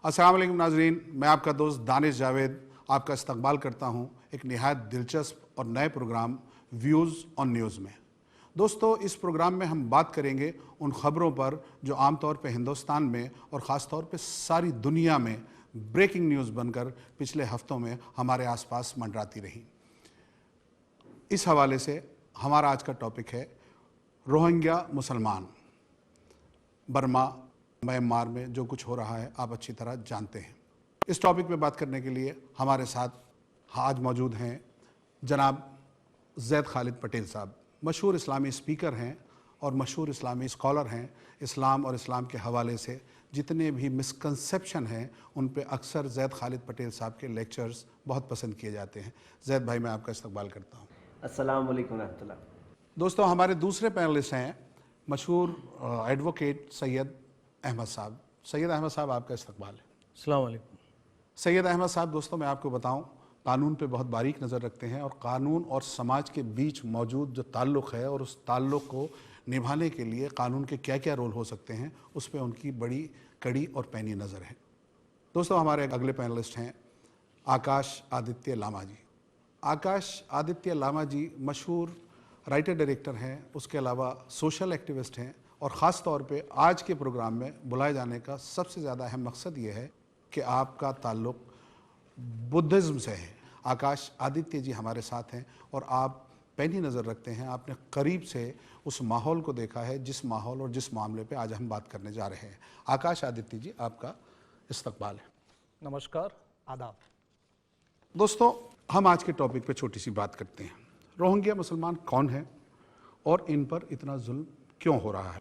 अस्सलाम वालेकुम नाजरीन, मैं आपका दोस्त दानिश जावेद आपका इस्तकबाल करता हूं एक निहायत दिलचस्प और नए प्रोग्राम व्यूज़ ऑन न्यूज़ में। दोस्तों, इस प्रोग्राम में हम बात करेंगे उन ख़बरों पर जो आम तौर पे हिंदुस्तान में और ख़ास तौर पे सारी दुनिया में ब्रेकिंग न्यूज़ बनकर पिछले हफ्तों में हमारे आसपास मंडराती रही। इस हवाले से हमारा आज का टॉपिक है रोहिंग्या मुसलमान। बर्मा म्यांमार में जो कुछ हो रहा है आप अच्छी तरह जानते हैं। इस टॉपिक पे बात करने के लिए हमारे साथ आज मौजूद हैं जनाब ज़ैद खालिद पटेल साहब। मशहूर इस्लामी स्पीकर हैं और मशहूर इस्लामी स्कॉलर हैं। इस्लाम और इस्लाम के हवाले से जितने भी मिसकंसेप्शन हैं उन पे अक्सर ज़ैद खालिद पटेल साहब के लेक्चर्स बहुत पसंद किए जाते हैं। ज़ैद भाई, मैं आपका इस्तकबाल करता हूँ। अस्सलाम वालेकुम रहमतुल्लाह। दोस्तों, हमारे दूसरे पैनलिस्ट हैं मशहूर एडवोकेट सैयद अहमद साहब। सैयद अहमद साहब, आपका इस्तकबाल है। अस्सलाम वालेकुम। सैयद अहमद साहब, दोस्तों मैं आपको बताऊं, कानून पे बहुत बारीक नज़र रखते हैं और कानून और समाज के बीच मौजूद जो ताल्लुक़ है और उस ताल्लुक़ को निभाने के लिए कानून के क्या क्या रोल हो सकते हैं उस पर उनकी बड़ी कड़ी और पैनी नज़र है। दोस्तों, हमारे अगले पैनलिस्ट हैं आकाश आदित्य लामा जी। आकाश आदित्य लामा जी मशहूर राइटर डायरेक्टर हैं, उसके अलावा सोशल एक्टिविस्ट हैं और ख़ास तौर पे आज के प्रोग्राम में बुलाए जाने का सबसे ज़्यादा अहम मकसद ये है कि आपका ताल्लुक़ बुद्धिज़्म से है। आकाश आदित्य जी हमारे साथ हैं और आप पैनी नज़र रखते हैं, आपने करीब से उस माहौल को देखा है जिस माहौल और जिस मामले पे आज हम बात करने जा रहे हैं। आकाश आदित्य जी, आपका इस्तकबाल है। नमस्कार, आदाब। दोस्तों, हम आज के टॉपिक पे छोटी सी बात करते हैं। रोहिंग्या मुसलमान कौन है और इन पर इतना जुल्म क्यों हो रहा है,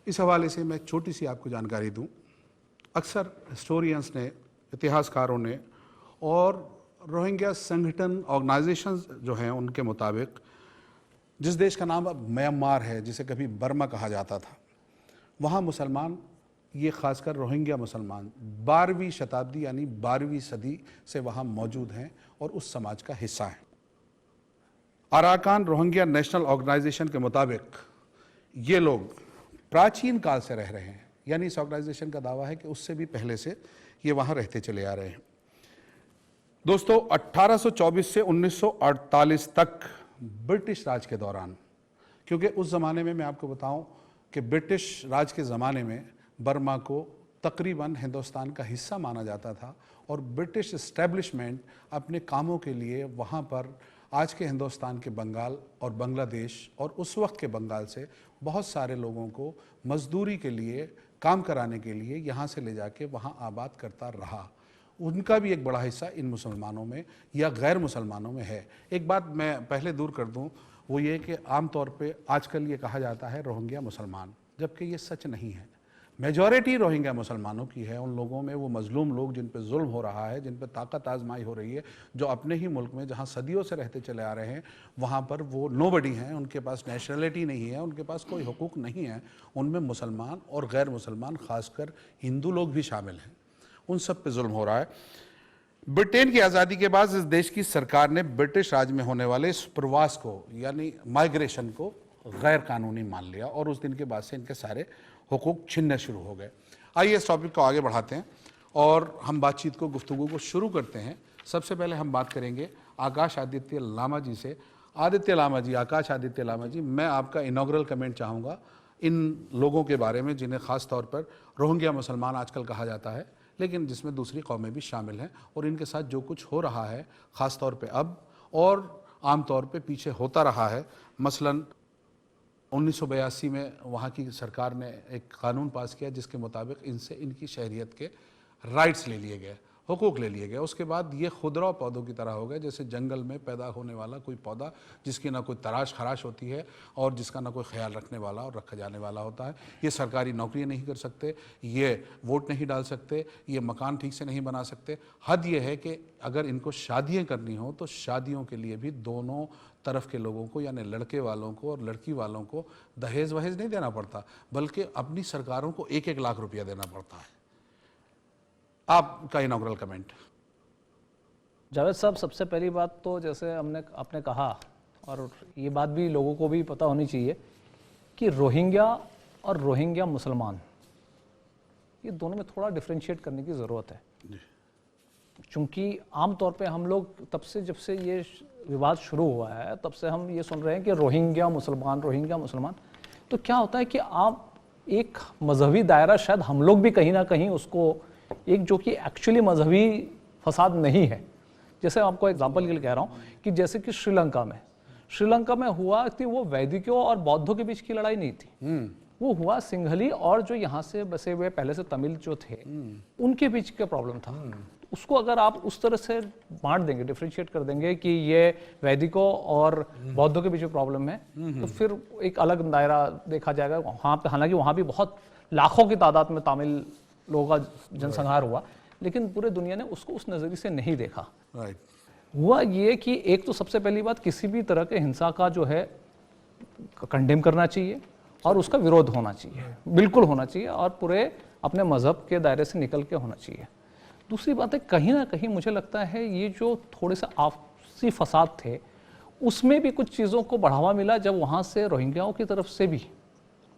इस हवाले से मैं छोटी सी आपको जानकारी दूं। अक्सर हिस्टोरियंस ने, इतिहासकारों ने और रोहिंग्या संगठन ऑर्गेनाइजेशंस जो हैं उनके मुताबिक जिस देश का नाम अब म्यांमार है, जिसे कभी बर्मा कहा जाता था, वहाँ मुसलमान, ये ख़ासकर रोहिंग्या मुसलमान 12वीं शताब्दी यानी 12वीं सदी से वहाँ मौजूद हैं और उस समाज का हिस्सा हैं। अराकान रोहिंग्या नेशनल ऑर्गेनाइजेशन के मुताबिक ये लोग प्राचीन काल से रह रहे हैं, यानी इस ऑर्गेनाइजेशन का दावा है कि उससे भी पहले से ये वहाँ रहते चले आ रहे हैं। दोस्तों, 1824 से 1948 तक ब्रिटिश राज के दौरान, क्योंकि उस ज़माने में मैं आपको बताऊं कि ब्रिटिश राज के ज़माने में बर्मा को तकरीबन हिंदुस्तान का हिस्सा माना जाता था और ब्रिटिश इस्टेब्लिशमेंट अपने कामों के लिए वहाँ पर आज के हिंदुस्तान के बंगाल और बांग्लादेश और उस वक्त के बंगाल से बहुत सारे लोगों को मजदूरी के लिए, काम कराने के लिए यहाँ से ले जाके वहाँ आबाद करता रहा। उनका भी एक बड़ा हिस्सा इन मुसलमानों में या गैर मुसलमानों में है। एक बात मैं पहले दूर कर दूं, वो ये कि आम तौर पे आजकल ये कहा जाता है रोहिंग्या मुसलमान, जबकि ये सच नहीं है। मेजॉरिटी रोहिंग्या मुसलमानों की है। उन लोगों में वो मजलूम लोग जिन पे जुल्म हो रहा है, जिन पे ताकत आजमाई हो रही है, जो अपने ही मुल्क में जहाँ सदियों से रहते चले आ रहे हैं वहाँ पर वो नोबडी हैं, उनके पास नेशनलिटी नहीं है, उनके पास कोई हुकूक नहीं है। उनमें मुसलमान और गैर मुसलमान, ख़ासकर हिंदू लोग भी शामिल हैं। उन सब पे जुल्म हो रहा है। ब्रिटेन की आज़ादी के बाद इस देश की सरकार ने ब्रिटिश राज में होने वाले इस प्रवास को यानी माइग्रेशन को गैर कानूनी मान लिया और उस दिन के बाद से इनके सारे हुकूक छीनने शुरू हो गए। आइए इस टॉपिक को आगे बढ़ाते हैं और हम बातचीत को, गुफ्तगू को शुरू करते हैं। सबसे पहले हम बात करेंगे आकाश आदित्य लामा जी से। आदित्य लामा जी, आकाश आदित्य लामा जी, मैं आपका इनॉग्रल कमेंट चाहूँगा इन लोगों के बारे में जिन्हें ख़ास तौर पर रोहिंग्या मुसलमान आजकल कहा जाता है, लेकिन जिसमें दूसरी कौमें भी शामिल हैं और इनके साथ जो कुछ हो रहा है ख़ास तौर पे अब और आम तौर पे पीछे होता रहा है। मसलन 1982 में वहाँ की सरकार ने एक कानून पास किया जिसके मुताबिक इनसे इनकी शहरियत के राइट्स ले लिए गए, हुकूक ले लिए गए। उसके बाद ये खुदरा पौधों की तरह हो गए, जैसे जंगल में पैदा होने वाला कोई पौधा जिसकी ना कोई तराश खराश होती है और जिसका ना कोई ख्याल रखने वाला और रखा जाने वाला होता है। ये सरकारी नौकरियां नहीं कर सकते, ये वोट नहीं डाल सकते, ये मकान ठीक से नहीं बना सकते। हद ये है कि अगर इनको शादियाँ करनी हो तो शादियों के लिए भी दोनों तरफ के लोगों को, यानी लड़के वालों को और लड़की वालों को दहेज वहेज नहीं देना पड़ता, बल्कि अपनी सरकारों को 1-1 लाख रुपया देना पड़ता है। आपका इनॉग्रल कमेंट। जावेद साहब, सबसे पहली बात तो जैसे आपने कहा, और ये बात भी लोगों को भी पता होनी चाहिए कि रोहिंग्या और रोहिंग्या मुसलमान ये दोनों में थोड़ा डिफ्रेंशिएट करने की ज़रूरत है। चूँकि आमतौर पे हम लोग तब से जब से ये विवाद शुरू हुआ है तब से हम ये सुन रहे हैं कि रोहिंग्या मुसलमान। तो क्या होता है कि आप एक मजहबी दायरा, शायद हम लोग भी कहीं ना कहीं उसको एक जो कि एक्चुअली मजहबी फसाद नहीं है, जैसे आपको एग्जांपल के लिए कह रहा हूँ कि जैसे कि श्रीलंका में हुआ कि वो वैदिकों और बौद्धों के बीच की लड़ाई नहीं थी, वो हुआ सिंघली और जो यहाँ से बसे हुए पहले से तमिल जो थे उनके बीच का प्रॉब्लम था। उसको अगर आप उस तरह से बांट देंगे, डिफरेंशिएट कर देंगे कि ये वैदिकों और बौद्धों के बीच में प्रॉब्लम है, तो फिर एक अलग दायरा देखा जाएगा वहाँ पे। हालांकि वहाँ भी बहुत लाखों की तादाद में तमिल लोगों का जनसंहार हुआ, लेकिन पूरे दुनिया ने उसको उस नज़रिए से नहीं देखा। हुआ ये कि एक तो सबसे पहली बात, किसी भी तरह के हिंसा का जो है कंडेम करना चाहिए और उसका विरोध होना चाहिए, बिल्कुल होना चाहिए, और पूरे अपने मजहब के दायरे से निकल के होना चाहिए। दूसरी बात है, कहीं ना कहीं मुझे लगता है ये जो थोड़े से आपसी फसाद थे उसमें भी कुछ चीज़ों को बढ़ावा मिला जब वहाँ से रोहिंग्याओं की तरफ से भी,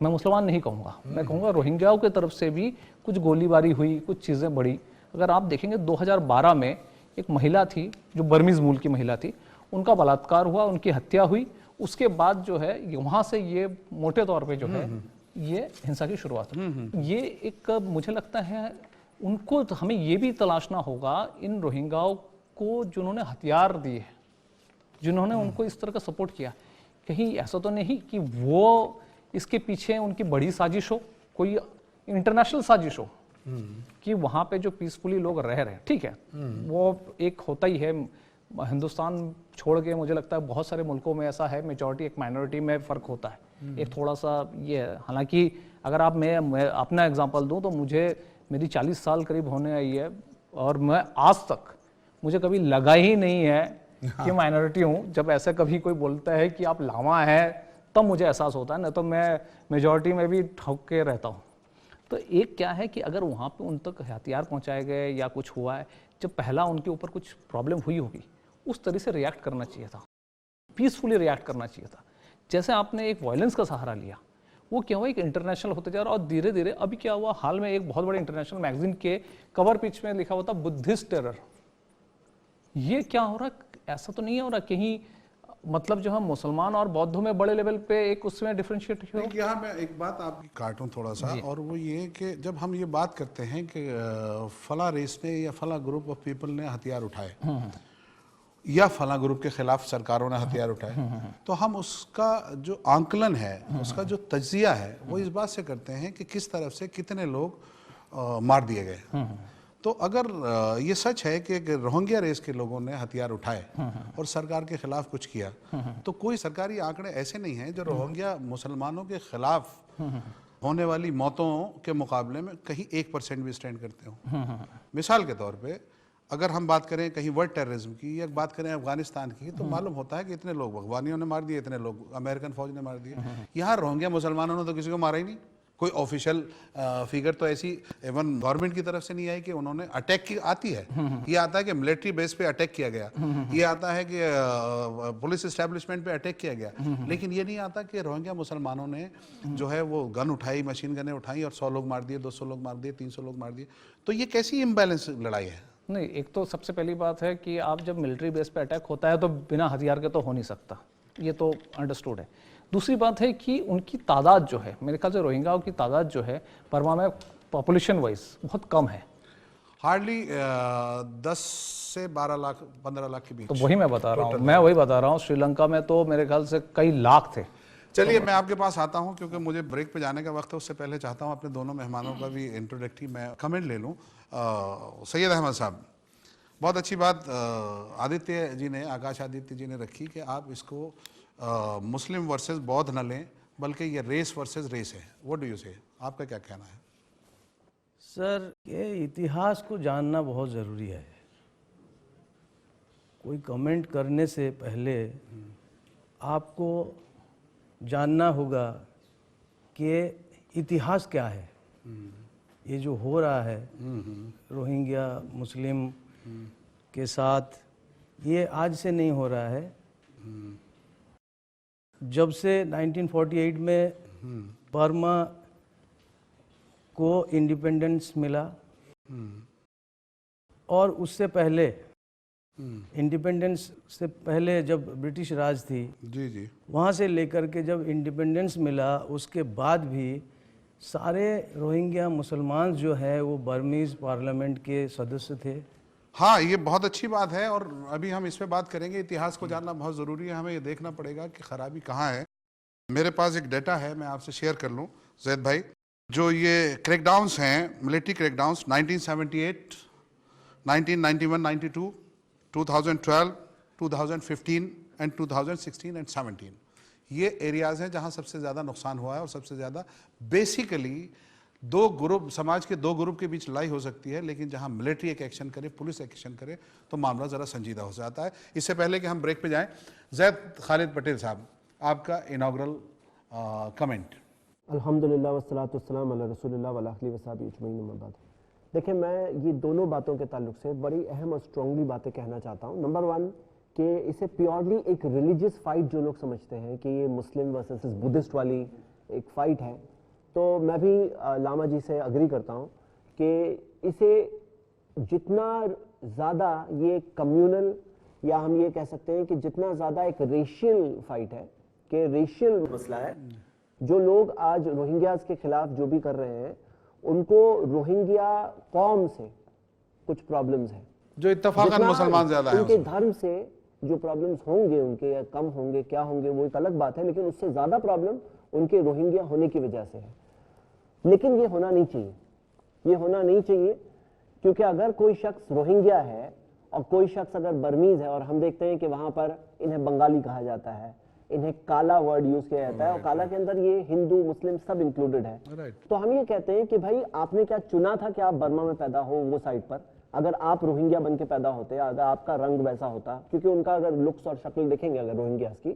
मैं मुसलमान नहीं कहूँगा, मैं कहूँगा रोहिंग्याओं की तरफ से भी कुछ गोलीबारी हुई, कुछ चीज़ें बढ़ी। अगर आप देखेंगे 2012 में एक महिला थी जो बर्मीज मूल की महिला थी, उनका बलात्कार हुआ, उनकी हत्या हुई। उसके बाद जो है वहाँ से ये मोटे तौर पे जो है ये हिंसा की शुरुआत हुई। ये एक मुझे लगता है उनको तो हमें ये भी तलाशना होगा इन रोहिंग्याओं को जिन्होंने हथियार दिए, जिन्होंने उनको इस तरह का सपोर्ट किया, कहीं ऐसा तो नहीं कि वो इसके पीछे उनकी बड़ी साजिश हो, कोई इंटरनेशनल साजिश हो कि वहाँ पे जो पीसफुली लोग रह रहे हैं, ठीक है, वो एक होता ही है। हिंदुस्तान छोड़ के मुझे लगता है बहुत सारे मुल्कों में ऐसा है, मेजॉरिटी एक माइनॉरिटी में फ़र्क होता है, एक थोड़ा सा ये है। हालांकि अगर आप मैं अपना एग्जांपल दूं तो मेरी 40 साल करीब होने आई है और मैं आज तक मुझे कभी लगा ही नहीं है कि माइनॉरिटी हूँ। जब ऐसा कभी कोई बोलता है कि आप लामा है तब मुझे एहसास होता है, नहीं तो मैं मेजॉरिटी में भी ठोक के रहता हूँ। तो एक क्या है कि अगर वहाँ पे उन तक हथियार पहुँचाए गए या कुछ हुआ है, जब पहला उनके ऊपर कुछ प्रॉब्लम हुई होगी उस तरह से रिएक्ट करना चाहिए था, पीसफुली रिएक्ट करना चाहिए था। जैसे आपने एक वायलेंस का सहारा लिया, वो क्या हुआ, एक इंटरनेशनल होते जा रहा, और धीरे धीरे अभी क्या हुआ, हाल में एक बहुत बड़े इंटरनेशनल मैगजीन के कवर पिच में लिखा हुआ था बुद्धिस्ट टेरर। ये क्या हो रहा, ऐसा तो नहीं हो रहा कहीं मतलब जो है मुसलमान और बौद्धों में बड़े लेवल पे एक उसमें डिफरेंशिएट हो। यहाँ मैं एक बात आपकी काटूं थोड़ा सा, और वो ये कि जब हम ये बात करते हैं कि फला रेस ने या फला ग्रुप ऑफ पीपल ने हथियार उठाए या फला ग्रुप के खिलाफ सरकारों ने हथियार उठाए, तो हम उसका जो आंकलन है, उसका जो तज्जिया है, वो इस बात से करते हैं कि किस तरफ से कितने लोग मार दिए गए। तो अगर ये सच है कि रोहिंग्या रेस के लोगों ने हथियार उठाए और सरकार के खिलाफ कुछ किया, तो कोई सरकारी आंकड़े ऐसे नहीं हैं जो रोहिंग्या मुसलमानों के खिलाफ होने वाली मौतों के मुकाबले में कहीं 1% भी स्टैंड करते हो। मिसाल के तौर पे अगर हम बात करें कहीं वर्ल्ड टेररिज्म की या बात करें अफगानिस्तान की, तो मालूम होता है कि इतने लोग अफगानियों ने मार दिए, इतने लोग अमेरिकन फौज ने मार दिए। यहाँ रोहिंग्या मुसलमानों ने तो किसी को मारा ही नहीं। कोई ऑफिशियल फिगर तो ऐसी इवन गवर्नमेंट की तरफ से नहीं आई कि उन्होंने अटैक की। आती है, ये आता है कि मिलिट्री बेस पे अटैक किया गया, ये आता है कि पुलिस एस्टेब्लिशमेंट पे अटैक किया गया, लेकिन ये नहीं आता कि रोहिंग्या मुसलमानों ने जो है वो गन उठाई, मशीन गनें उठाई और 100 लोग मार दिए, 200 लोग मार दिए, 300 लोग मार दिए। तो ये कैसी इम्बैलेंस लड़ाई है? नहीं, एक तो सबसे पहली बात है कि आप जब मिलिट्री बेस पे अटैक होता है तो बिना हथियार के तो हो नहीं सकता, ये तो अंडरस्टूड है। दूसरी बात है कि उनकी तादाद जो है, मेरे ख्याल से रोहिंग्याओं की तादाद जो है बर्मा में पॉपुलेशन वाइज बहुत कम है, हार्डली 10 से 12 लाख 15 लाख के बीच। तो वही मैं बता रहा हूँ, श्रीलंका में तो मेरे ख्याल से कई लाख थे। चलिए मैं आपके पास आता हूं क्योंकि मुझे ब्रेक पे जाने का वक्त है। उससे पहले चाहता हूं अपने दोनों मेहमानों का भी इंट्रोडक्टरी मैं कमेंट ले लूं। सैयद अहमद साहब, बहुत अच्छी बात आदित्य जी ने, आकाश आदित्य जी ने रखी कि आप इसको मुस्लिम वर्सेस बौद्ध न लें, बल्कि ये रेस वर्सेस रेस है। व्हाट डू यू से, आपका क्या कहना है? सर, ये इतिहास को जानना बहुत ज़रूरी है। कोई कमेंट करने से पहले आपको जानना होगा कि इतिहास क्या है। ये जो हो रहा है रोहिंग्या मुस्लिम के साथ, ये आज से नहीं हो रहा है। जब से 1948 में बर्मा को इंडिपेंडेंस मिला और उससे पहले इंडिपेंडेंस से पहले जब ब्रिटिश राज थी जी जी वहाँ से लेकर के जब इंडिपेंडेंस मिला उसके बाद भी सारे रोहिंग्या मुसलमान जो है वो बर्मीज़ पार्लियामेंट के सदस्य थे। हाँ, ये बहुत अच्छी बात है और अभी हम इस पे बात करेंगे। इतिहास को जानना बहुत ज़रूरी है, हमें ये देखना पड़ेगा कि खराबी कहाँ है। मेरे पास एक डेटा है, मैं आपसे शेयर कर लूँ जैद भाई। जो ये क्रैकडाउन्स हैं, मिलिट्री क्रैकडाउन्स 1978, 1991, 92, 2012, 2015 एंड 2016 एंड 17, ये एरियाज़ हैं जहाँ सबसे ज़्यादा नुकसान हुआ है और सबसे ज़्यादा बेसिकली दो ग्रुप, समाज के दो ग्रुप के बीच लड़ाई हो सकती है, लेकिन जहां मिलिट्री एक एक्शन करे, पुलिस एक्शन करे तो मामला ज़रा संजीदा हो जाता है। इससे पहले कि हम ब्रेक पे जाएं, जैद खालिद पटेल साहब, आपका इनॉग्रल कमेंट। अल्हम्दुलिल्लाह वस्सलातु वस्सलाम अला रसूलिल्लाह व अला आलिहि व सहाबिहि अजमईन, अम्मा बाद। देखिए, मैं ये दोनों बातों के ताल्लुक से बड़ी अहम और स्ट्रांगली बातें कहना चाहता हूँ। नंबर वन, कि इसे प्योरली एक रिलीजियस फाइट जो लोग समझते हैं कि ये मुस्लिम वर्सेस बुद्धिस्ट वाली एक फ़ाइट है, तो मैं भी लामा जी से अग्री करता हूँ कि इसे जितना ज़्यादा ये कम्युनल, या हम ये कह सकते हैं कि जितना ज़्यादा एक रेशियल फाइट है, कि रेशियल मसला है। जो लोग आज रोहिंग्याज के खिलाफ जो भी कर रहे हैं, उनको रोहिंग्या कौम से कुछ प्रॉब्लम्स हैं, जो इत्तफाकन मुसलमान ज़्यादा हैं, उनके धर्म से जो प्रॉब्लम्स होंगे उनके, या कम होंगे, क्या होंगे वो एक अलग बात है, लेकिन उससे ज़्यादा प्रॉब्लम उनके रोहिंग्या होने की वजह से है। लेकिन ये होना नहीं चाहिए, ये होना नहीं चाहिए, क्योंकि अगर कोई शख्स रोहिंग्या है और कोई शख्स अगर बर्मीज़ है, और हम देखते हैं कि वहाँ पर इन्हें बंगाली कहा जाता है, इन्हें काला वर्ड यूज़ किया जाता है, और काला के अंदर ये हिंदू मुस्लिम सब इंक्लूडेड है। तो हम ये कहते हैं कि भाई आपने क्या चुना था कि आप बर्मा में पैदा हो वो साइड पर? अगर आप रोहिंग्या बन के पैदा होते, अगर आपका रंग वैसा होता, क्योंकि उनका अगर लुक्स और शक्ल देखेंगे अगर रोहिंग्यास की,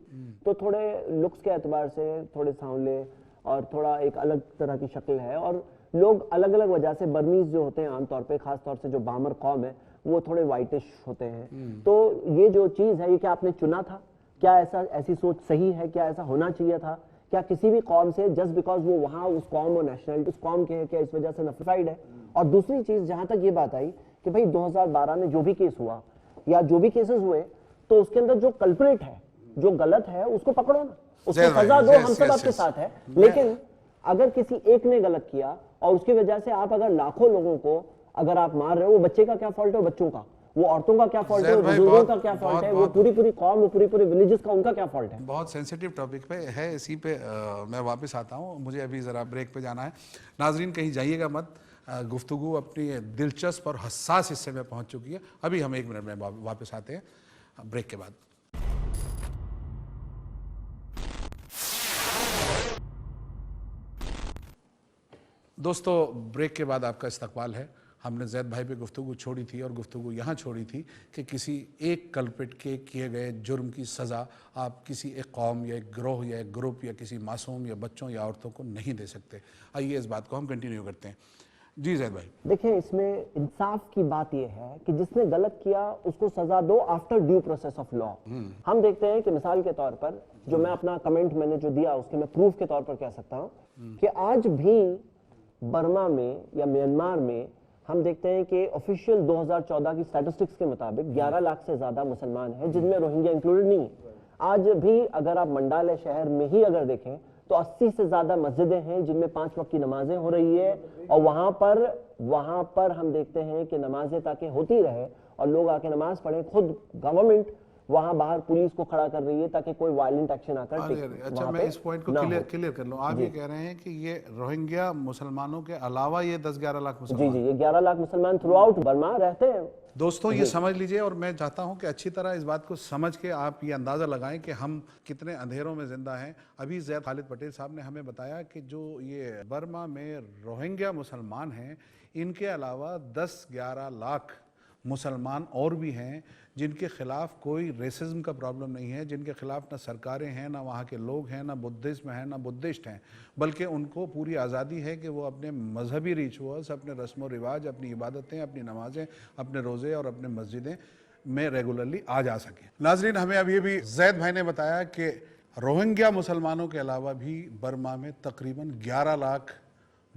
तो थोड़े लुक्स के एतबार से थोड़े सांवले और थोड़ा एक अलग तरह की शक्ल है, और लोग अलग अलग वजह से बर्मीज जो होते हैं आमतौर पे, खास तौर से जो बामर कौम है, वो थोड़े वाइटिश होते हैं। तो ये जो चीज़ है, ये क्या आपने चुना था? क्या ऐसी सोच सही है? क्या ऐसा होना चाहिए था? क्या किसी भी कौम से जस्ट बिकॉज वो वहाँ उस कौम और नेशनलिटी उस कौम के है, क्या इस वजह से नफरत है? और दूसरी चीज़, जहाँ तक ये बात आई कि भाई 2012 में जो भी केस हुआ या जो भी केसेस हुए, तो उसके अंदर जो कल्प्रिट है, जो गलत है, उसको पकड़ो ना, उसको सजा दो, हम सब आपके साथ है। लेकिन अगर किसी एक ने गलत किया और उसकी वजह से आप अगर लाखों लोगों को अगर आप मार रहे हो, वो बच्चे का क्या फॉल्ट है? बच्चों का, वो औरतों का क्या फॉल्ट है? बुजुर्गों का क्या फॉल्ट है? वो पूरी कौम, वो पूरी विलेजेस का उनका क्या फॉल्ट है? बहुत सेंसिटिव टॉपिक पे है, इसी पे मैं वापस आता हूँ, मुझे अभी ज़रा ब्रेक पे जाना है। नाजरीन कहीं जाइएगा मत, गुफ्तगू अपनी दिलचस्प और हसास हिस्से में पहुँच चुकी है। अभी हम 1 मिनट में वापस आते हैं ब्रेक के बाद। दोस्तों, ब्रेक के बाद आपका इस्तकबाल है। हमने जैद भाई पे गुफ्तगू छोड़ी थी और गुफ्तगू यहाँ छोड़ी थी कि किसी एक कल्प्रिट के किए गए जुर्म की सज़ा आप किसी एक कौम या एक ग्रोह या एक ग्रुप या किसी मासूम या बच्चों या औरतों को नहीं दे सकते। आइए इस बात को हम कंटिन्यू करते हैं। जी जैद भाई। देखिए, इसमें इंसाफ की बात यह है कि जिसने गलत किया उसको सजा दो after due process of law. हम देखते हैं कि मिसाल के तौर पर, जो मैं अपना कमेंट मैंने जो दिया उसके मैं प्रूफ के तौर पर कह सकता हूँ कि आज भी बर्मा में या म्यांमार में हम देखते हैं कि ऑफिशियल 2014 की स्टैटिस्टिक्स के मुताबिक 11 लाख से ज्यादा मुसलमान हैं, जिनमें रोहिंग्या इंक्लूडेड नहीं है। आज भी अगर आप मंडाले शहर में ही अगर देखें तो 80 से ज्यादा मस्जिदें हैं जिनमें 5 वक्त की नमाजें हो रही है, और वहां पर हम देखते हैं कि नमाजें ताकि होती रहे और लोग आके नमाज पढ़ें, खुद गवर्नमेंट वहां बाहर पुलिस को खड़ा कर रही है ताकि कोई वायलेंट एक्शन आकर अच्छा, मैं इस पॉइंट को क्लियर कर लूं। आप ये कह रहे हैं कि ये रोहिंग्या मुसलमानों के अलावा ये 10-11 लाख मुसलमान, जी, ये 11 लाख मुसलमान थ्रू आउट बर्मा रहते हैं। दोस्तों, ये समझ लीजिए, और मैं चाहता हूं कि अच्छी तरह इस बात को समझ के आप ये अंदाज़ा लगाएं कि हम कितने अंधेरों में जिंदा हैं। अभी जैद खालिद पटेल साहब ने हमें बताया कि जो ये बर्मा में रोहिंग्या मुसलमान हैं, इनके अलावा 10-11 लाख मुसलमान और भी हैं जिनके खिलाफ कोई रेसिज्म का प्रॉब्लम नहीं है, जिनके खिलाफ ना सरकारें हैं, ना वहाँ के लोग हैं, ना बुद्धिज्म है, ना बुद्धिस्ट हैं, बल्कि उनको पूरी आज़ादी है कि वो अपने मजहबी रिचुअल्स, अपने रस्म व रिवाज, अपनी इबादतें, अपनी नमाजें, अपने रोज़े और अपने मस्जिदें में रेगुलरली आ जा सकें। नाजरीन, हमें अभी भी जैद भाई ने बताया कि रोहिंग्या मुसलमानों के अलावा भी बर्मा में तकरीबन 11 लाख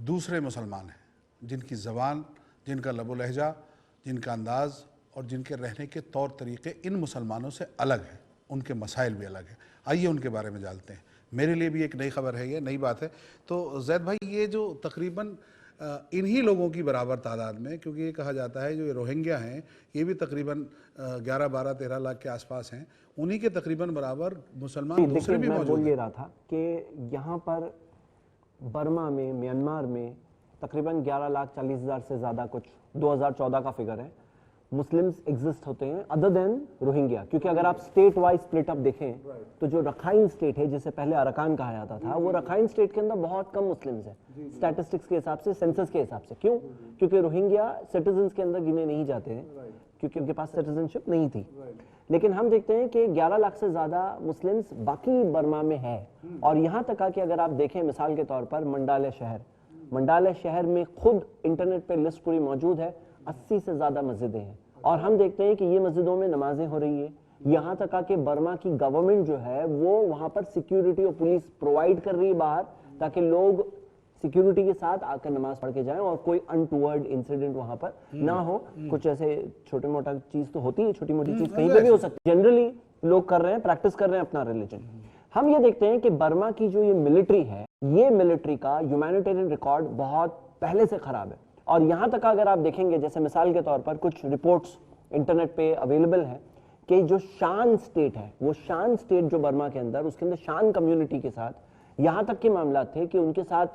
दूसरे मुसलमान हैं, जिनकी ज़बान, जिनका लबो लहजा, जिनका अंदाज़ और जिनके रहने के तौर तरीक़े इन मुसलमानों से अलग हैं, उनके मसाइल भी अलग हैं। आइए उनके बारे में जानते हैं। मेरे लिए भी एक नई खबर है, ये नई बात है। तो जैद भाई, ये जो तकरीबन इन्हीं लोगों की बराबर तादाद में, क्योंकि ये कहा जाता है जो ये रोहिंग्या हैं ये भी तकरीबन 11, 12, 13 लाख के आसपास हैं, उन्हीं के तकरीबन बराबर मुसलमान दूसरे भी मैं मौजूद बोल हैं। ये रहा था कि यहाँ पर बर्मा में, म्यांमार में तकरीबन 11,40,000 से ज़्यादा, कुछ 2014 का फिगर है, मुस्लिम्स एग्जिस्ट होते हैं अदर देन रोहिंग्या। क्योंकि अगर आप स्टेट वाइज स्प्लिट अप देखें तो जो रखाइन स्टेट है, जिसे पहले अराकान कहा जाता था, वो रखाइन स्टेट के अंदर बहुत कम मुस्लिम्स हैं स्टैटिस्टिक्स के हिसाब से, सेंसस के हिसाब से। क्यों? क्योंकि रोहिंग्या सिटीजन्स के अंदर गिने नहीं जाते हैं, क्योंकि उनके पास सिटीजनशिप नहीं थी। लेकिन हम देखते हैं कि 11 लाख से ज़्यादा मुस्लिम्स बाकी बर्मा में है। और यहाँ तक कि अगर आप देखें मिसाल के तौर पर मंडाले शहर में खुद इंटरनेट पे लिस्ट पूरी मौजूद है, 80 से ज़्यादा मस्जिदें हैं। और हम देखते हैं कि ये मस्जिदों में नमाजें हो रही है। यहाँ तक कि बर्मा की गवर्नमेंट जो है वो वहाँ पर सिक्योरिटी और पुलिस प्रोवाइड कर रही है बाहर, ताकि लोग सिक्योरिटी के साथ आकर नमाज पढ़ के जाएं और कोई अनटूवर्ड इंसिडेंट वहाँ पर ना हो। कुछ ऐसे छोटे मोटा चीज़ तो होती है, छोटी मोटी चीज़ कहीं पे भी हो सकती है। जनरली लोग कर रहे हैं, प्रैक्टिस कर रहे हैं अपना रिलीजन। हम ये देखते हैं कि बर्मा की जो ये मिलिट्री है, ये मिलिट्री का ह्यूमैनिटेरियन रिकॉर्ड बहुत पहले से खराब है। और यहाँ तक अगर आप देखेंगे, जैसे मिसाल के तौर पर कुछ रिपोर्ट्स इंटरनेट पे अवेलेबल है कि जो शान स्टेट है, वो शान स्टेट जो बर्मा के अंदर, उसके अंदर शान कम्युनिटी के साथ यहाँ तक के मामला थे कि उनके साथ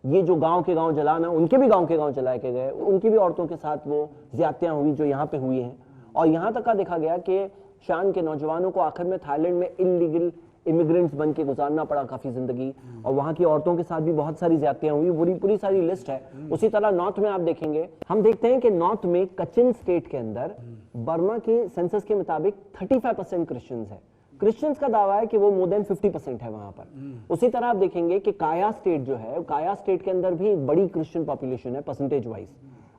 ये जो गांव के गांव जलाना, उनके भी गांव के गांव जलाए के गए, उनकी भी औरतों के साथ वो ज्यादतियां हुई जो यहाँ पे हुई हैं। और यहाँ तक का देखा गया कि शान के नौजवानों को आखिर में थाईलैंड में इलीगल इमिग्रेंट्स बन के गुजारना पड़ा काफी जिंदगी, और वहां की औरतों के साथ भी बहुत सारी ज्यादतियां हुई, पूरी सारी लिस्ट है। उसी तरह नॉर्थ में आप देखेंगे, हम देखते हैं कि नॉर्थ में कचिन स्टेट के अंदर बर्मा के सेंसस के मुताबिक 35% क्रिश्चियंस है। क्रिश्चियंस का दावा है कि वो मोर देन 50% है वहां पर। उसी तरह आप देखेंगे कि काया स्टेट जो है, काया स्टेट के अंदर भी एक बड़ी क्रिश्चियन पॉपुलेशन है परसेंटेज वाइज।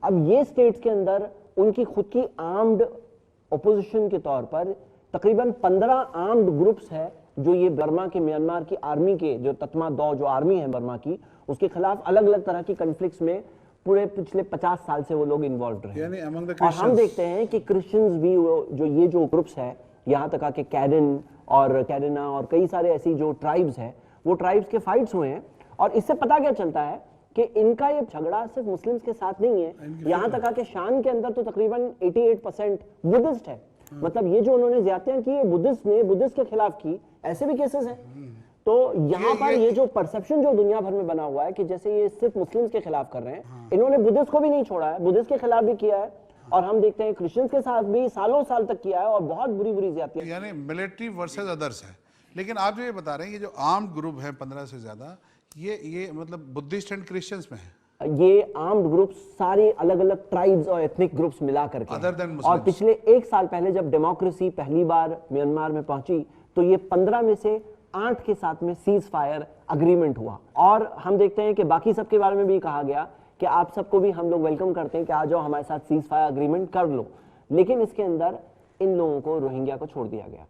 अब ये स्टेट्स के अंदर उनकी खुद की आर्म्ड ओपोजिशन के तौर पर तकरीबन 15 आर्म्ड ग्रुप्स है जो ये बर्मा के, म्यांमार की आर्मी के, जो तत्मा दो जो आर्मी है बर्मा की, उसके खिलाफ अलग अलग तरह की कन्फ्लिक्ट्स में पूरे पिछले 50 साल से वो लोग इन्वॉल्व रहे। और हम देखते हैं कि क्रिश्चियंस भी जो ये जो ग्रुप्स है, यहाँ तक कि कैरन और कैरना और कई सारे ऐसी जो ट्राइब्स है, वो ट्राइब्स के फाइट्स हुए हैं। और इससे पता क्या चलता है कि इनका ये झगड़ा सिर्फ मुस्लिम्स के साथ नहीं है, यहाँ तक कि शान के अंदर तो तकरीबन 88% बुद्धिस्ट है। मतलब ये जो उन्होंने ज्यादतियां की है बुद्धिस्ट ने, बुद्धिस्ट के खिलाफ की, ऐसे भी केसेस हैं। तो यहाँ पर ये जो परसेप्शन जो दुनिया भर में बना हुआ है कि जैसे ये सिर्फ मुस्लिम्स के खिलाफ कर रहे हैं, इन्होंने बुद्धिस्ट को भी नहीं छोड़ा है, बुद्धिस्ट के खिलाफ भी किया है, और हम देखते हैं क्रिश्चियंस के साथ भी सालों साल तक किया है, और बहुत बुरी ज्यादतियां, यानी मिलिट्री वर्सेस अदर्स है। लेकिन आप जो ये बता रहे हैं, ये जो आर्म्ड ग्रुप है 15 से ज्यादा, ये मतलब बुद्धिस्ट एंड क्रिश्चियंस में है। ये आर्म्ड ग्रुप्स सारे अलग अलग ट्राइब्स और एथनिक ग्रुप्स मिला करके। Other than Muslims. और पिछले 1 साल पहले जब डेमोक्रेसी पहली बार म्यांमार में पहुंची, तो ये 15 में से 8 के साथ में सीज फायर अग्रीमेंट हुआ। और हम देखते हैं कि बाकी सबके बारे में भी कहा गया कि आप सबको भी हम लोग वेलकम करते हैं कि आ जाओ हमारे साथ सीज फायर अग्रीमेंट कर लो। लेकिन इसके अंदर इन लोगों को, रोहिंग्या को छोड़ दिया गया।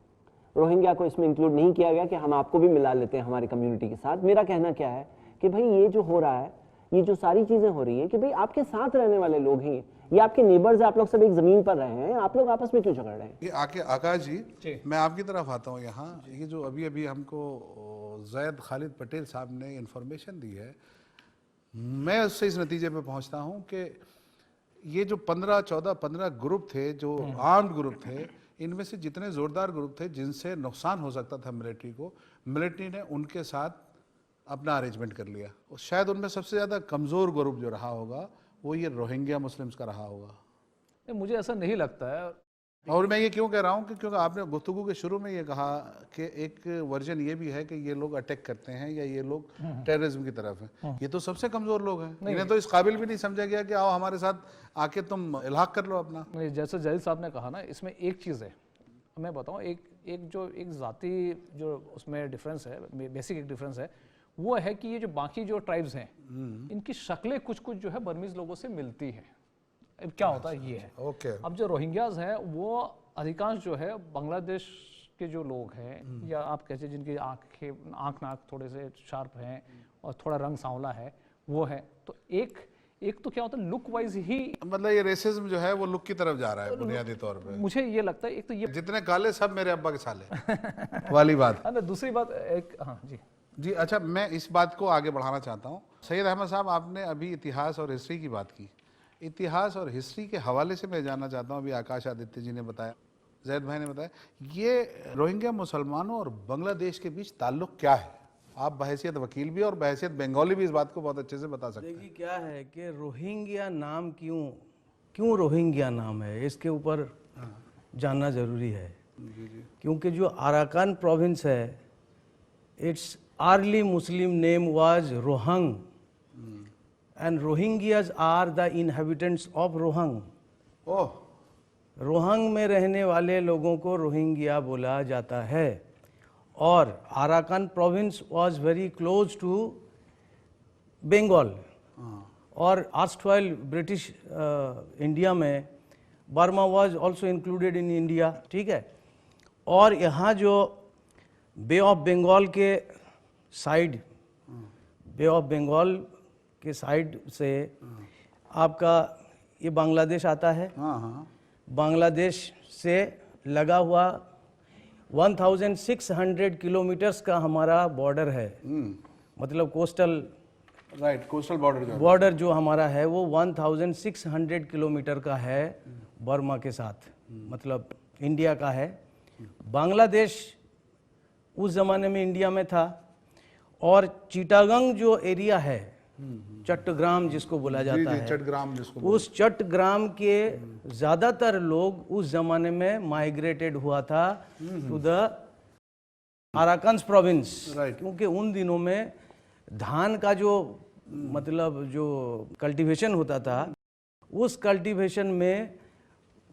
रोहिंग्या को इसमें इंक्लूड नहीं किया गया कि हम आपको भी मिला लेते हैं हमारी कम्युनिटी के साथ। मेरा कहना क्या है कि भाई ये जो हो रहा है, ये जो सारी चीजें हो रही है, कि भाई आपके साथ रहने वाले लोग हैं, ये आपके नेबर्स हैं, आप लोग सब एक जमीन पर रहे हैं, आप लोग आपस में क्यों झगड़ रहे हैं? ये आकाश जी, मैं आपकी तरफ आता हूँ यहाँ। ये जो अभी हमको जैद खालिद पटेल साहब ने इंफॉर्मेशन दी है, मैं उससे इस नतीजे पे पहुँचता हूँ कि ये जो 15 ग्रुप थे, जो आर्म्ड ग्रुप थे, इनमें से जितने ज़ोरदार ग्रुप थे जिनसे नुकसान हो सकता था मिलिट्री को, मिलिट्री ने उनके साथ अपना अरेंजमेंट कर लिया। और शायद उनमें सबसे ज़्यादा कमज़ोर ग्रुप जो रहा होगा वो ये रोहिंग्या मुस्लिम्स का रहा होगा। मुझे ऐसा नहीं लगता है। और मैं ये क्यों कह रहा हूँ कि क्योंकि आपने गुफ्तगू के शुरू में ये कहा कि एक वर्जन ये भी है कि ये लोग अटैक करते हैं या ये लोग टेररिज्म की तरफ हैं। ये तो सबसे कमज़ोर लोग हैं, इन्हें तो इस काबिल भी नहीं समझा गया कि आओ हमारे साथ आके तुम इल्हाक कर लो अपना। जैसे जलील साहब ने कहा ना, इसमें एक चीज़ है, मैं बताऊँ, एक ज़ाती जो उसमें डिफरेंस है, बेसिक एक डिफरेंस है, वो है कि ये जो बाकी जो ट्राइब्स हैं, इनकी शक्लें कुछ जो है बर्मीज लोगों से मिलती हैं। अब क्या होता है ये है, ओके। अब जो रोहिंग्याज हैं वो अधिकांश जो है बांग्लादेश के जो लोग हैं, या आप कहते हैं जिनकी आंख नाक थोड़े से शार्प हैं और थोड़ा रंग सांवला है, वो है। तो एक तो क्या होता है लुक वाइज ही, मतलब ये रेसिज्म जो है वो लुक की तरफ जा रहा है बुनियादी तौर पे। मुझे ये लगता है एक तो ये जितने काले सब मेरे अब्बा के साले वाली बात। दूसरी बात एक, हाँ जी जी अच्छा, मैं इस बात को आगे बढ़ाना चाहता हूँ। सैयद अहमद साहब, आपने अभी इतिहास और हिस्ट्री की बात की। इतिहास और हिस्ट्री के हवाले से मैं जानना चाहता हूँ, अभी आकाश आदित्य जी ने बताया, जैद भाई ने बताया, ये रोहिंग्या मुसलमानों और बांग्लादेश के बीच ताल्लुक क्या है? आप बहैसियत वकील भी और बहैसियत बंगाली भी इस बात को बहुत अच्छे से बता सकते हैं। देखिए क्या है कि रोहिंग्या नाम क्यों रोहिंग्या नाम है, इसके ऊपर जानना जरूरी है। क्योंकि जो अराकान प्रोविंस है, it's early Muslim name was Rohang and Rohingyas are the inhabitants of Rohang. Oh, Rohang में रहने वाले लोगों को रोहिंग्या बोला जाता है। और Arakan province was very close to Bengal, और आर्स्टवाइल ब्रिटिश इंडिया में Burma was also included in India, ठीक है। और यहाँ जो बे ऑफ बंगाल के साइड, बे ऑफ बंगाल के साइड से आपका ये बांग्लादेश आता है। हाँ हाँ, बांग्लादेश से लगा हुआ 1600 किलोमीटर्स का हमारा बॉर्डर है। मतलब कोस्टल राइट, कोस्टल बॉर्डर जो हमारा है वो 1600 किलोमीटर का है बर्मा के साथ, मतलब इंडिया का है। बांग्लादेश उस ज़माने में इंडिया में था। और चिटागंग जो एरिया है, चट्टग्राम जिसको बोला जाता है, चट्टग्राम जिसको उस चट्टग्राम के ज़्यादातर लोग उस ज़माने में माइग्रेटेड हुआ था टू द अराकान प्रोविंस। क्योंकि उन दिनों में धान का जो मतलब जो कल्टीवेशन होता था, उस कल्टीवेशन में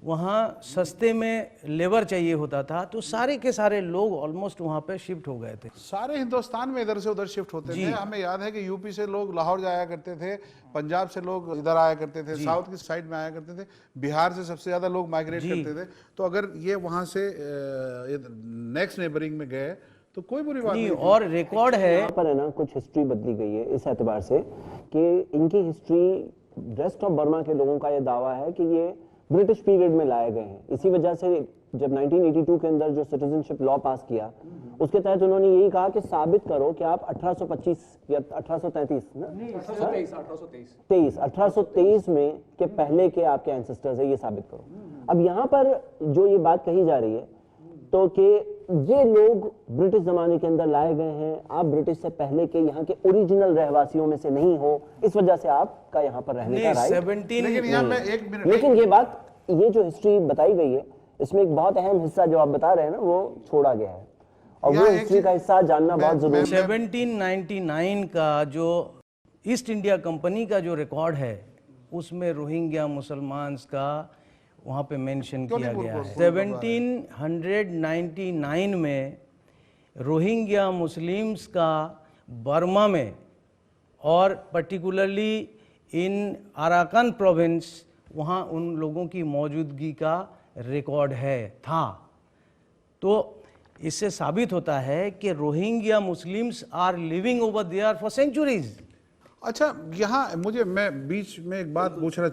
वहाँ सस्ते में लेबर चाहिए होता था, तो सारे के सारे लोग ऑलमोस्ट वहाँ पे शिफ्ट हो गए थे। सारे हिंदुस्तान में इधर से उधर शिफ्ट होते थे। हमें याद है कि यूपी से लोग लाहौर जाया करते थे, पंजाब से लोग इधर आया करते थे, साउथ की साइड में आया करते थे, बिहार से सबसे ज्यादा लोग माइग्रेट करते थे। तो अगर ये वहाँ से नेक्स्ट नेबरिंग में गए तो कोई बुरी बात नहीं। और रिकॉर्ड है यहाँ पर है ना, कुछ हिस्ट्री बदली गई है इस एतबार से कि इनकी हिस्ट्री, रेस्ट ऑफ बर्मा के लोगों का ये दावा है कि ये ब्रिटिश पीरियड में लाए गए हैं। इसी वजह से जब 1982 के अंदर जो सिटीजनशिप लॉ पास किया, उसके तहत उन्होंने यही कहा कि साबित करो कि आप 1825 या 1833 ना 1823 में के पहले के आपके एंसेस्टर्स है, ये साबित करो। अब यहाँ पर जो ये बात कही जा रही है तो कि ये लोग ब्रिटिश जमाने के अंदर लाए गए हैं, आप ब्रिटिश से पहले के यहाँ के ओरिजिनल रहवासियों में से नहीं हो, इस वजह से आपका यहाँ पर रहने का राइट। लेकिन यहाँ मैं एक मिनट, लेकिन ये बात, ये जो हिस्ट्री बताई गई है, इसमें एक बहुत अहम हिस्सा जो आप बता रहे हैं ना, वो छोड़ा गया है, और वो हिस्ट्री का हिस्सा जानना बहुत जरूरी है। 1799 का जो ईस्ट इंडिया कंपनी का जो रिकॉर्ड है, उसमें रोहिंग्या मुसलमान का वहाँ पे मेंशन किया गया है। 1799 में रोहिंग्या मुस्लिम्स का बर्मा में और पर्टिकुलरली इन अराकान प्रोविंस, वहाँ उन लोगों की मौजूदगी का रिकॉर्ड था। तो इससे साबित होता है कि Rohingya Muslims are living over there for centuries. अच्छा, यहाँ मैं बीच में एक बात पूछना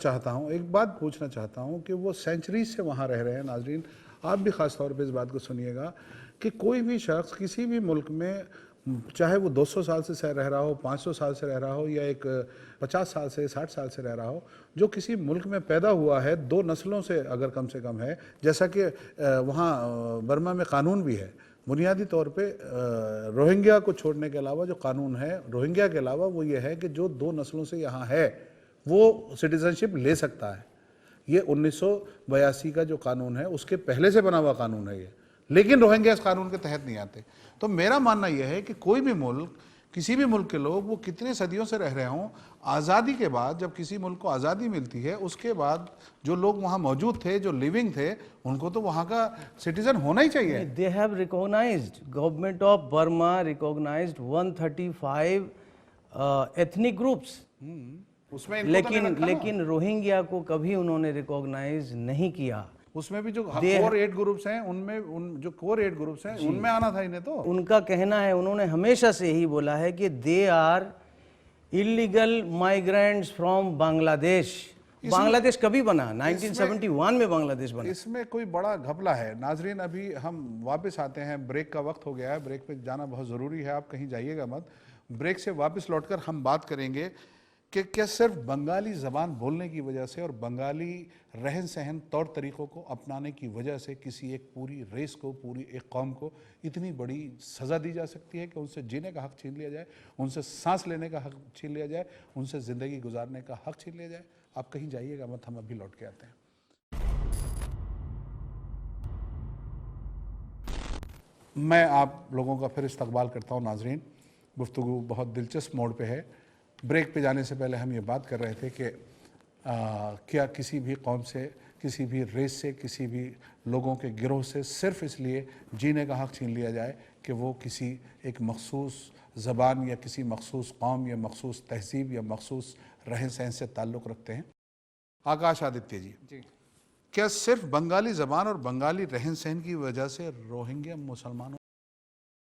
चाहता हूँ कि वो सेंचुरीज से वहाँ रह रहे हैं। नाजरीन, आप भी ख़ास तौर पे इस बात को सुनिएगा कि कोई भी शख्स किसी भी मुल्क में, चाहे वो 200 साल से रह रहा हो, 500 साल से रह रहा हो, या एक 50 साल से 60 साल से रह रहा हो, जो किसी मुल्क में पैदा हुआ है, 2 नस्लों से अगर कम से कम है, जैसा कि वहाँ बर्मा में कानून भी है, बुनियादी तौर पे रोहिंग्या को छोड़ने के अलावा जो कानून है रोहिंग्या के अलावा, वो ये है कि जो 2 नस्लों से यहाँ है वो सिटीजनशिप ले सकता है। ये 1982 का जो कानून है उसके पहले से बना हुआ कानून है ये, लेकिन रोहिंग्या इस कानून के तहत नहीं आते। तो मेरा मानना यह है कि कोई भी मुल्क, किसी भी मुल्क के लोग, वो कितने सदियों से रह रहे हों, आज़ादी के बाद जब किसी मुल्क को आज़ादी मिलती है, उसके बाद जो लोग वहाँ मौजूद थे, जो लिविंग थे, उनको तो वहाँ का सिटीजन होना ही चाहिए। They have recognised, government of Burma recognised 135 ethnic groups, उसमें लेकिन रोहिंग्या को कभी उन्होंने रिकॉग्नाइज नहीं किया। उसमें भी जो कोर 8 ग्रुप्स हैं, उनमें जो कोर 8 ग्रुप्स हैं, उनमें आना था इन्हें। तो उनका कहना है, उन्होंने हमेशा से ही बोला है कि they are illegal migrants from Bangladesh. Bangladesh कभी बना? 1971 में बांग्लादेश बना। इसमें कोई बड़ा घपला है। नाजरीन, अभी हम वापस आते हैं, ब्रेक का वक्त हो गया है, ब्रेक पे जाना बहुत ज़रूरी है, आप कहीं जाइएगा मत। ब्रेक से वापस लौटकर हम बात करेंगे कि क्या सिर्फ बंगाली ज़बान बोलने की वजह से और बंगाली रहन सहन तौर तरीक़ों को अपनाने की वजह से किसी एक पूरी रेस को, पूरी एक कौम को इतनी बड़ी सज़ा दी जा सकती है कि उनसे जीने का हक़ छीन लिया जाए, उनसे सांस लेने का हक़ छीन लिया जाए, उनसे ज़िंदगी गुजारने का हक़ छीन लिया जाए। आप कहीं जाइएगा मत, हम अभी लौट के आते हैं। मैं आप लोगों का फिर इस्तकबाल करता हूँ। नाजरीन, गुफ्तगू बहुत दिलचस्प मोड़ पे है। ब्रेक पे जाने से पहले हम ये बात कर रहे थे कि क्या किसी भी कौम से, किसी भी रेस से, किसी भी लोगों के गिरोह से सिर्फ इसलिए जीने का हक़ छीन लिया जाए कि वो किसी एक मखसूस ज़बान या किसी मखसूस कौम या मखसूस तहज़ीब या मखसूस रहन सहन से ताल्लुक़ रखते हैं। आकाश आदित्य जी, क्या सिर्फ बंगाली ज़बान और बंगाली रहन सहन की वजह से रोहिंग्या मुसलमानों